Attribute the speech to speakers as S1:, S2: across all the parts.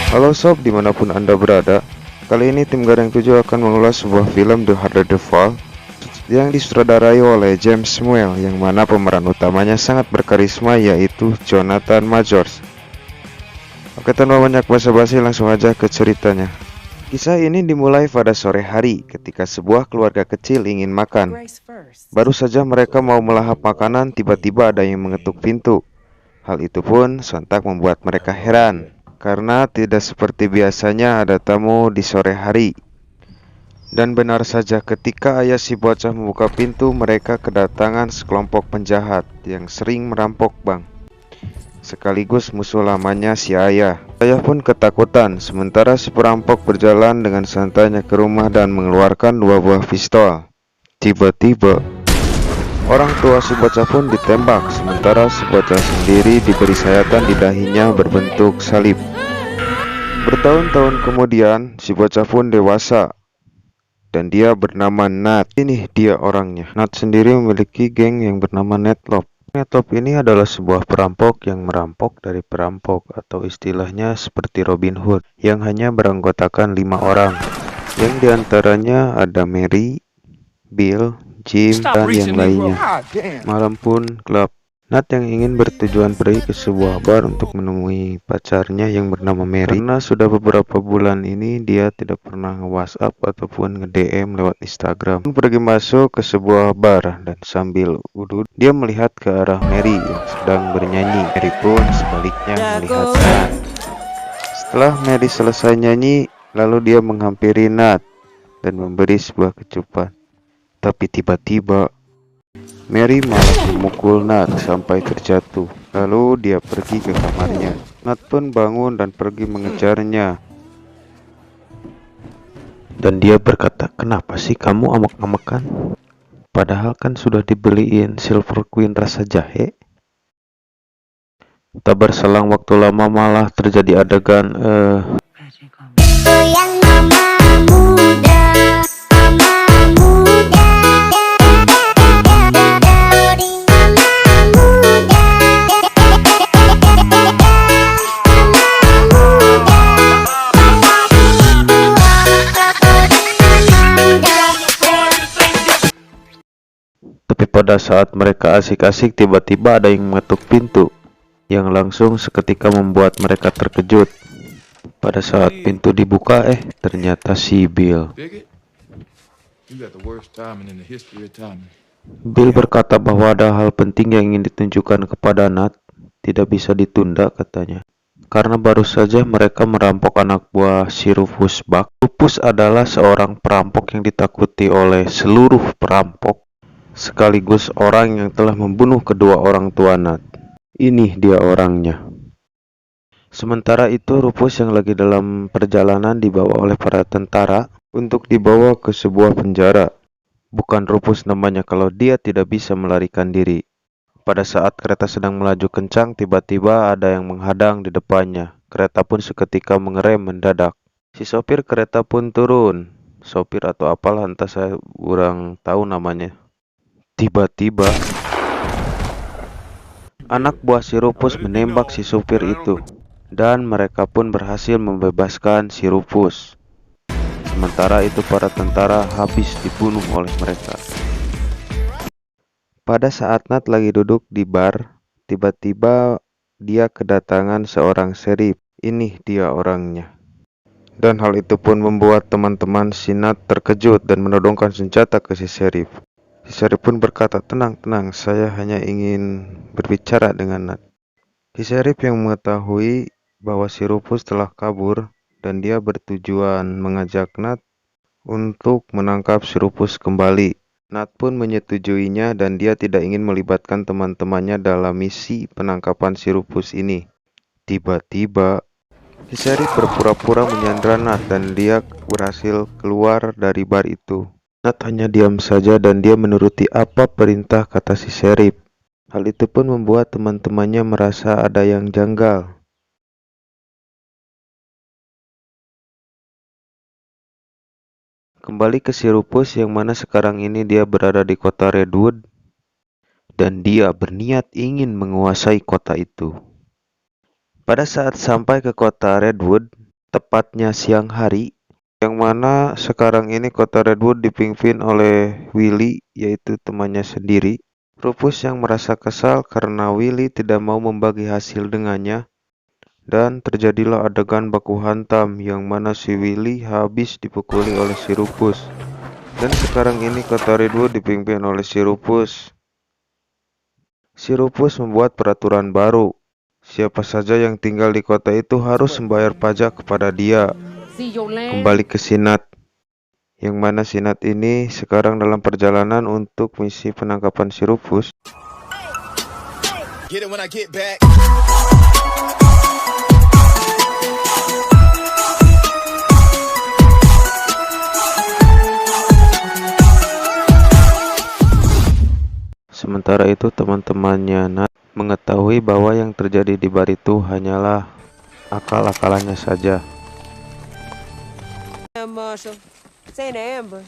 S1: Halo sob, dimanapun anda berada. Kali ini tim Gadang 7 akan mengulas sebuah film The Harder the Fall yang disutradarai oleh James Whale, yang mana pemeran utamanya sangat berkarisma, yaitu Jonathan Majors. Oke, tanpa banyak basa-basi, langsung aja ke ceritanya. Kisah ini dimulai pada sore hari ketika sebuah keluarga kecil ingin makan. Baru saja mereka mau melahap makanan, tiba-tiba ada yang mengetuk pintu. Hal itu pun sontak membuat mereka heran, karena tidak seperti biasanya ada tamu di sore hari. Dan benar saja, ketika ayah si bocah membuka pintu, mereka kedatangan sekelompok penjahat yang sering merampok bank, sekaligus musuh lamanya si ayah. Ayah pun ketakutan, sementara si perampok berjalan dengan santainya ke rumah dan mengeluarkan 2 buah pistol. Tiba-tiba, orang tua si bocah pun ditembak, sementara si bocah sendiri diberi sayatan di dahinya berbentuk salib. Bertahun-tahun kemudian, si bocah pun dewasa, dan dia bernama Nat. Ini dia orangnya. Nat sendiri memiliki geng yang bernama Netlop. Netlop ini adalah sebuah perampok yang merampok dari perampok, atau istilahnya seperti Robin Hood, yang hanya beranggotakan 5 orang, yang diantaranya ada Mary, Bill, Jim, dan yang lainnya. Malam pun gelap. Nat yang ingin bertujuan pergi ke sebuah bar untuk menemui pacarnya yang bernama Mary, karena sudah beberapa bulan ini dia tidak pernah nge-WhatsApp ataupun nge-DM lewat Instagram. Pergi masuk ke sebuah bar dan sambil duduk, dia melihat ke arah Mary yang sedang bernyanyi. Mary pun sebaliknya melihat Nat. Setelah Mary selesai nyanyi, lalu dia menghampiri Nat dan memberi sebuah kecupan. Tapi tiba-tiba Mary malah memukul Nat sampai terjatuh. Lalu dia pergi ke kamarnya. Nat pun bangun dan pergi mengejarnya. Dan dia berkata, "Kenapa sih kamu amek-amekan? Padahal kan sudah dibeliin Silver Queen rasa jahe." Tak berselang waktu lama malah terjadi adegan
S2: Goyang mama muda, mama muda, loading mama muda,
S1: Tapi pada saat mereka asik-asik, tiba-tiba ada yang mengetuk pintu, yang langsung seketika membuat mereka terkejut. Pada saat pintu dibuka, ternyata si Bill. Bill berkata bahwa ada hal penting yang ingin ditunjukkan kepada Nat. Tidak bisa ditunda, katanya, karena baru saja mereka merampok anak buah si Rufus Buck. Rufus adalah seorang perampok yang ditakuti oleh seluruh perampok, sekaligus orang yang telah membunuh kedua orang tua Nat. Ini dia orangnya. Sementara itu, Rufus yang lagi dalam perjalanan dibawa oleh para tentara untuk dibawa ke sebuah penjara. Bukan Rufus namanya kalau dia tidak bisa melarikan diri. Pada saat kereta sedang melaju kencang, tiba-tiba ada yang menghadang di depannya. Kereta pun seketika mengerem mendadak. Si sopir kereta pun turun. Sopir atau apalah, entah, saya kurang tahu namanya. Tiba-tiba, anak buah si Rufus menembak si sopir itu, dan mereka pun berhasil membebaskan si Rufus. Sementara itu para tentara habis dibunuh oleh mereka. Pada saat Nat lagi duduk di bar, tiba-tiba dia kedatangan seorang sheriff. Ini dia orangnya. Dan hal itu pun membuat teman-teman si Nat terkejut dan menodongkan senjata ke si sheriff. Si sheriff pun berkata, "Tenang, tenang, saya hanya ingin berbicara dengan Nat." Si sheriff yang mengetahui bahwa si Rufus telah kabur dan dia bertujuan mengajak Nat untuk menangkap si Rufus kembali. Nat pun menyetujuinya dan dia tidak ingin melibatkan teman-temannya dalam misi penangkapan si Rufus ini. Tiba-tiba, si sheriff berpura-pura menyandra Nat dan dia berhasil keluar dari bar itu. Nat hanya diam saja dan dia menuruti apa perintah kata si sheriff. Hal itu pun membuat teman-temannya merasa ada yang janggal. Kembali ke si Rufus, yang mana sekarang ini dia berada di kota Redwood. dan dia berniat ingin menguasai kota itu. Pada saat sampai ke kota Redwood, tepatnya siang hari, yang mana sekarang ini kota Redwood dipimpin oleh Willy, yaitu temannya sendiri. Rufus yang merasa kesal karena Willy tidak mau membagi hasil dengannya, dan terjadilah adegan baku hantam yang mana si Willy habis dipukuli oleh si Rufus. Dan sekarang ini kota Redwood dipimpin oleh si Rufus. Si Rufus membuat peraturan baru. Siapa saja yang tinggal di kota itu harus membayar pajak kepada dia. Kembali ke Sinat, yang mana Sinat ini sekarang dalam perjalanan untuk misi penangkapan si Rufus.
S3: Get it when I get back.
S1: Sementara itu teman-temannya Nat mengetahui bahwa yang terjadi di bar itu hanyalah akal-akalannya saja.
S4: Marshall. It's Aunt Amber.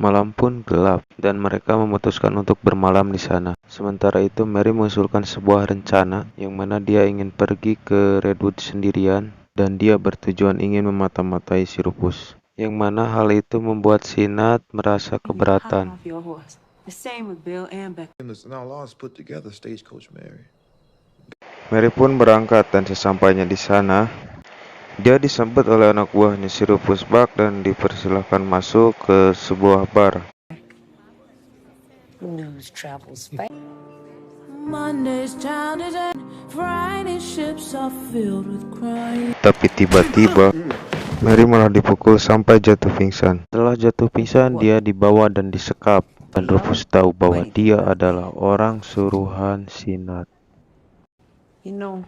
S1: Malam pun gelap dan mereka memutuskan untuk bermalam di sana. Sementara itu Mary mengusulkan sebuah rencana yang mana dia ingin pergi ke Redwood sendirian dan dia bertujuan ingin memata-matai si Rufus. Yang mana hal itu membuat si Nat merasa keberatan.
S4: The same with Bill and Beck.
S3: And our laws put together Stagecoach Mary.
S1: Mary pun berangkat dan sesampainya di sana, dia disambut oleh anak buahnya si Rufus Buck dan dipersilakan masuk ke sebuah bar.
S4: News travels fast.
S5: Monday's childish and Friday ships are filled with crying.
S1: Tapi tiba-tiba Mary malah dipukul sampai jatuh pingsan. Setelah jatuh pingsan, dia dibawa dan disekap. Dan Rufus tahu bahwa dia adalah orang suruhan si Nat.
S4: You know,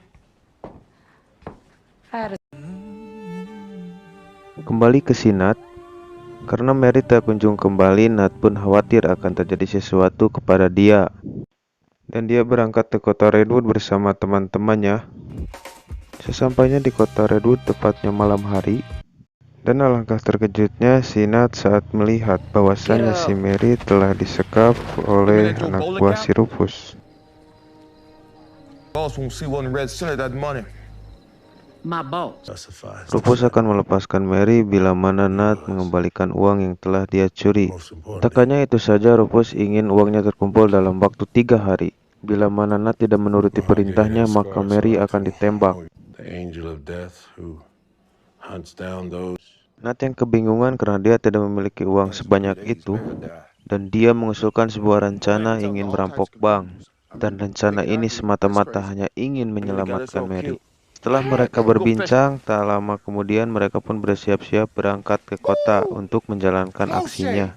S4: I had a
S1: Kembali ke si Nat, karena Mary tak kunjung kembali, Nat pun khawatir akan terjadi sesuatu kepada dia. Dan dia berangkat ke kota Redwood bersama teman-temannya. Sesampainya di kota Redwood tepatnya malam hari, dan alangkah terkejutnya si Nat saat melihat bahwasannya si Mary telah disekap oleh anak buah si Rufus.
S3: Boss won't see one red cent of that money.
S5: My boss.
S3: Justifies.
S1: Rufus akan melepaskan Mary bila mana Nat mengembalikan uang yang telah dia curi. Tak hanya itu saja, Rufus ingin uangnya terkumpul dalam waktu 3 hari. Bila mana Nat tidak menuruti perintahnya, maka Mary akan ditembak.
S6: The angel of death who hunts down those.
S1: Nat yang kebingungan karena dia tidak memiliki uang sebanyak itu, dan dia mengusulkan sebuah rencana ingin merampok bank. Dan rencana ini semata-mata hanya ingin menyelamatkan Mary. Setelah mereka berbincang, tak lama kemudian mereka pun bersiap-siap berangkat ke kota untuk menjalankan aksinya.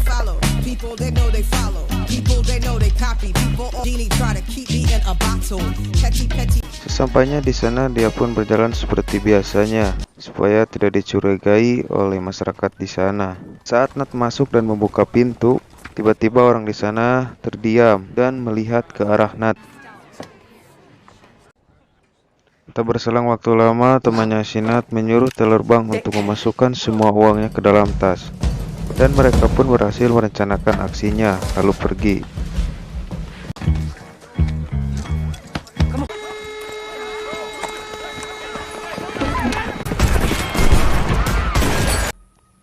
S7: Follow people, they know they follow people, they know they copy people. Genie try to keep me in a bottle. Petty.
S1: Sesampainya di sana, dia pun berjalan seperti biasanya supaya tidak dicurigai oleh masyarakat di sana. Saat Nat masuk dan membuka pintu, tiba-tiba orang di sana terdiam dan melihat ke arah Nat. Tak berselang waktu lama, temannya si Nat menyuruh teller bank untuk memasukkan semua uangnya ke dalam tas. Dan mereka pun berhasil merencanakan aksinya, lalu pergi.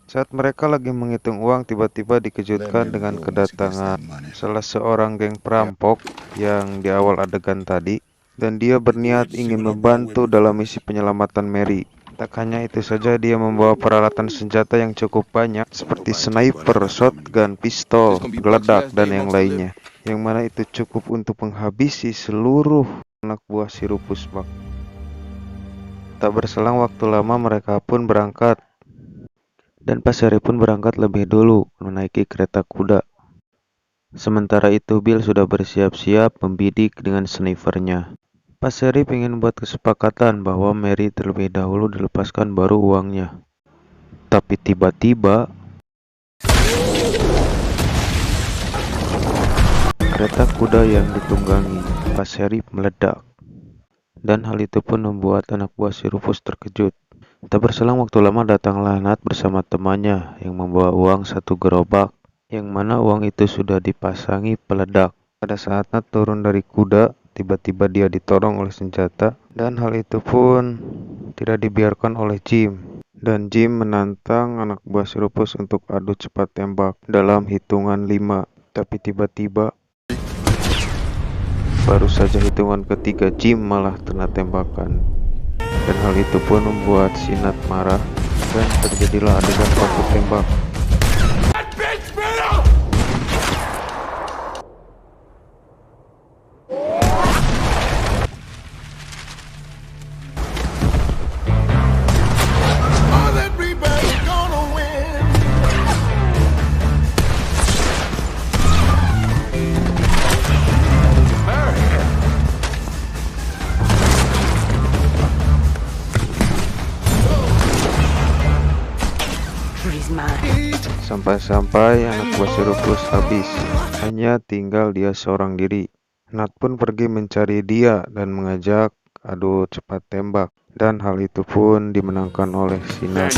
S1: Saat mereka lagi menghitung uang, tiba-tiba dikejutkan dengan kedatangan salah seorang geng perampok yang di awal adegan tadi. Dan dia berniat ingin membantu dalam misi penyelamatan Mary. Tak hanya itu saja, dia membawa peralatan senjata yang cukup banyak seperti sniper, shotgun, pistol, geledak, dan yang lainnya. Yang mana itu cukup untuk menghabisi seluruh anak buah si Rufus Buck. Tak berselang waktu lama mereka pun berangkat. Dan Paseri pun berangkat lebih dulu menaiki kereta kuda. Sementara itu Bill sudah bersiap-siap membidik dengan snipernya. Paseri ingin buat kesepakatan bahwa Mary terlebih dahulu dilepaskan baru uangnya. Tapi tiba-tiba kereta kuda yang ditunggangi Paseri meledak. Dan hal itu pun membuat anak buah si Rufus terkejut. Tak berselang waktu lama datanglah Nat bersama temannya yang membawa uang 1 gerobak yang mana uang itu sudah dipasangi peledak. Pada saat Nat turun dari kuda, tiba-tiba dia ditodong oleh senjata, dan hal itu pun tidak dibiarkan oleh Jim. Dan Jim menantang anak buah si Rufus untuk adu cepat tembak dalam hitungan 5. Tapi tiba-tiba, baru saja hitungan ketiga, Jim malah kena tembakan. Dan hal itu pun membuat si Nat marah, dan terjadilah adegan baku tembak.
S4: He's mine.
S1: Sampai-sampai anak buah si Rufus habis, hanya tinggal dia seorang diri. Nat pun pergi mencari dia dan mengajak adu cepat tembak, dan hal itu pun dimenangkan oleh si Nat.